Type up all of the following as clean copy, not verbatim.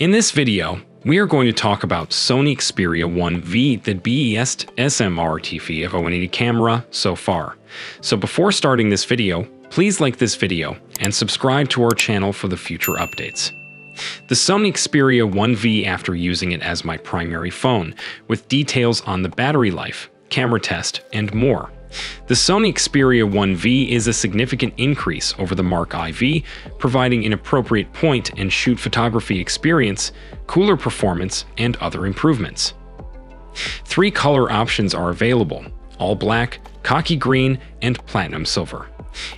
In this video, we are going to talk about Sony Xperia 1V, the best SMRT of a 180 camera so far. So before starting this video, please like this video and subscribe to our channel for the future updates. The Sony Xperia 1V after using it as my primary phone, with details on the battery life, camera test, and more. The Sony Xperia 1V is a significant increase over the Mark IV, providing an appropriate point-and-shoot photography experience, cooler performance, and other improvements. 3 color options are available: all black, khaki green, and platinum silver.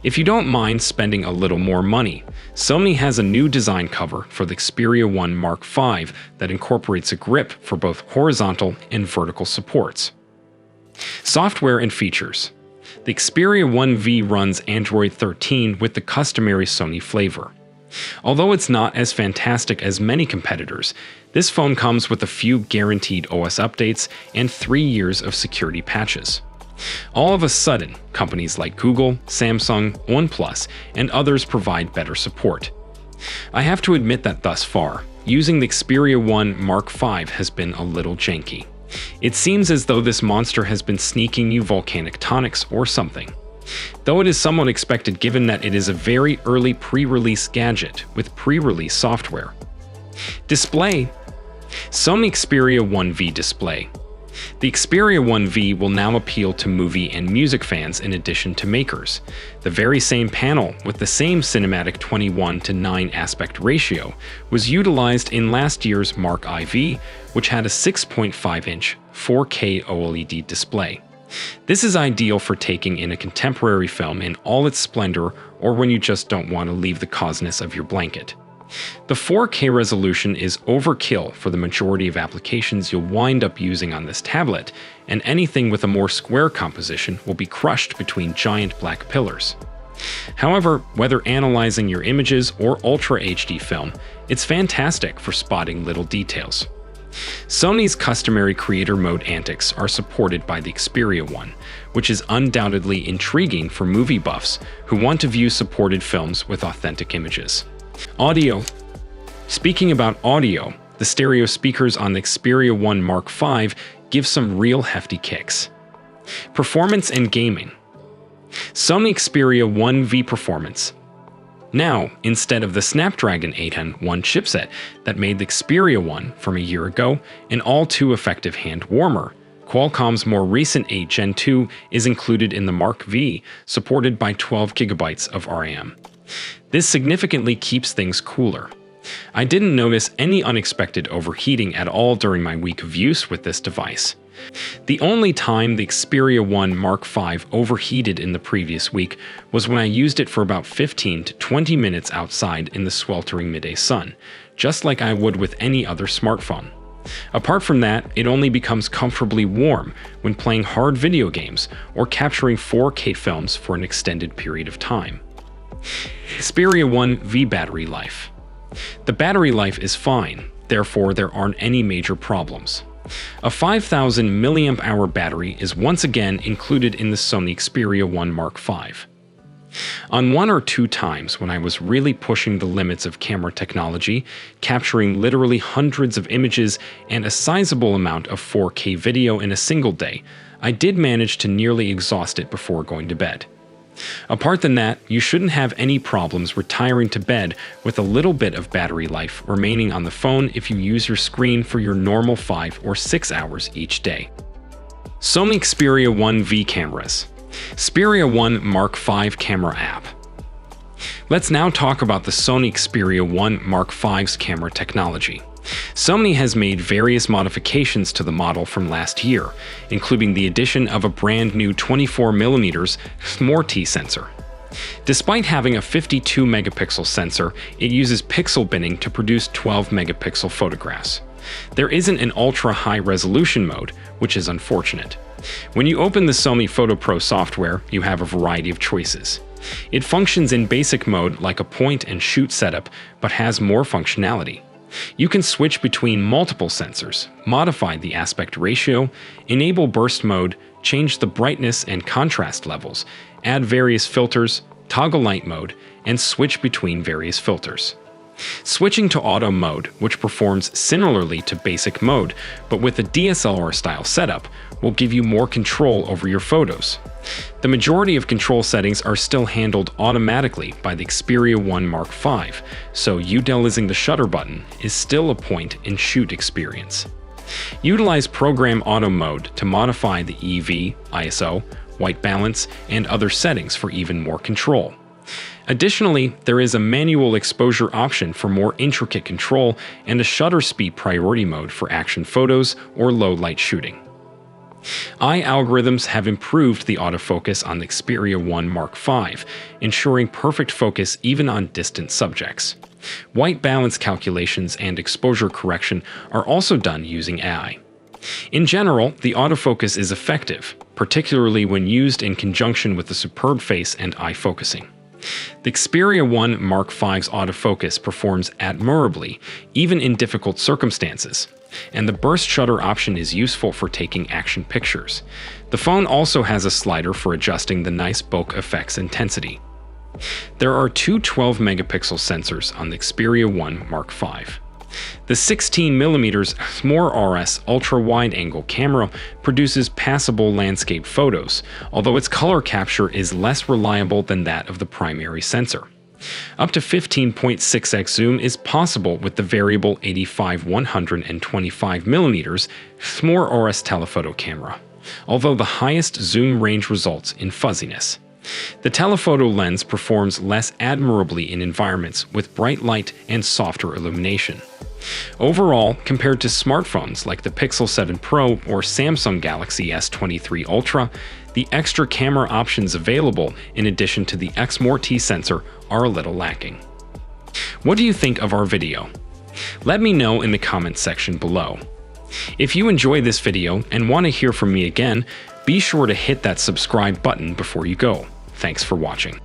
If you don't mind spending a little more money, Sony has a new design cover for the Xperia 1 Mark V that incorporates a grip for both horizontal and vertical supports. Software and features. The Xperia 1V runs Android 13 with the customary Sony flavor. Although it's not as fantastic as many competitors, this phone comes with a few guaranteed OS updates and 3 years of security patches. All of a sudden, companies like Google, Samsung, OnePlus, and others provide better support. I have to admit that thus far, using the Xperia 1 Mark V has been a little janky. It seems as though this monster has been sneaking you volcanic tonics or something. Though it is somewhat expected given that it is a very early pre-release gadget with pre-release software. Display. Sony Xperia 1V display. The Xperia 1V will now appeal to movie and music fans in addition to makers. The very same panel with the same cinematic 21:9 aspect ratio was utilized in last year's Mark IV, which had a 6.5-inch 4K OLED display. This is ideal for taking in a contemporary film in all its splendor or when you just don't want to leave the coziness of your blanket. The 4K resolution is overkill for the majority of applications you'll wind up using on this tablet, and anything with a more square composition will be crushed between giant black pillars. However, whether analyzing your images or Ultra HD film, it's fantastic for spotting little details. Sony's customary creator mode antics are supported by the Xperia 1, which is undoubtedly intriguing for movie buffs who want to view supported films with authentic images. Audio. Speaking about audio, the stereo speakers on the Xperia 1 Mark V give some real hefty kicks. Performance and gaming. Sony Xperia 1V performance. Now, instead of the Snapdragon 801 chipset that made the Xperia 1 from a year ago an all-too-effective hand warmer, Qualcomm's more recent 8 Gen 2 is included in the Mark V, supported by 12 GB of RAM. This significantly keeps things cooler. I didn't notice any unexpected overheating at all during my week of use with this device. The only time the Xperia 1 Mark V overheated in the previous week was when I used it for about 15 to 20 minutes outside in the sweltering midday sun, just like I would with any other smartphone. Apart from that, it only becomes comfortably warm when playing hard video games or capturing 4K films for an extended period of time. Xperia 1V battery life. The battery life is fine, therefore there aren't any major problems. A 5000 mAh battery is once again included in the Sony Xperia 1 Mark V. On 1 or 2 times when I was really pushing the limits of camera technology, capturing literally hundreds of images and a sizable amount of 4K video in a single day, I did manage to nearly exhaust it before going to bed. Apart from that, you shouldn't have any problems retiring to bed with a little bit of battery life remaining on the phone if you use your screen for your normal 5 or 6 hours each day. Sony Xperia 1V cameras. Xperia 1 Mark V camera app. Let's now talk about the Sony Xperia 1 Mark V's camera technology. Sony has made various modifications to the model from last year, including the addition of a brand new 24mm SMRT sensor. Despite having a 52-megapixel sensor, it uses pixel binning to produce 12-megapixel photographs. There isn't an ultra-high resolution mode, which is unfortunate. When you open the Sony Photo Pro software, you have a variety of choices. It functions in basic mode like a point-and-shoot setup, but has more functionality. You can switch between multiple sensors, modify the aspect ratio, enable burst mode, change the brightness and contrast levels, add various filters, toggle light mode, and switch between various filters. Switching to auto mode, which performs similarly to basic mode, but with a DSLR-style setup, will give you more control over your photos. The majority of control settings are still handled automatically by the Xperia 1 Mark V, so utilizing the shutter button is still a point-and-shoot experience. Utilize Program Auto Mode to modify the EV, ISO, white balance, and other settings for even more control. Additionally, there is a manual exposure option for more intricate control and a shutter speed priority mode for action photos or low-light shooting. Eye algorithms have improved the autofocus on the Xperia 1 Mark V, ensuring perfect focus even on distant subjects. White balance calculations and exposure correction are also done using AI. In general, the autofocus is effective, particularly when used in conjunction with the superb face and eye focusing. The Xperia 1 Mark V's autofocus performs admirably, even in difficult circumstances, and the burst shutter option is useful for taking action pictures. The phone also has a slider for adjusting the nice bokeh effect's intensity. There are two 12-megapixel sensors on the Xperia 1 Mark V. The 16mm SMORE-RS ultra-wide-angle camera produces passable landscape photos, although its color capture is less reliable than that of the primary sensor. Up to 15.6x zoom is possible with the variable 85-125mm SMORE-RS telephoto camera, although the highest zoom range results in fuzziness. The telephoto lens performs less admirably in environments with bright light and softer illumination. Overall, compared to smartphones like the Pixel 7 Pro or Samsung Galaxy S23 Ultra, the extra camera options available in addition to the XMORE-T sensor are a little lacking. What do you think of our video? Let me know in the comments section below. If you enjoy this video and want to hear from me again, be sure to hit that subscribe button before you go. Thanks for watching.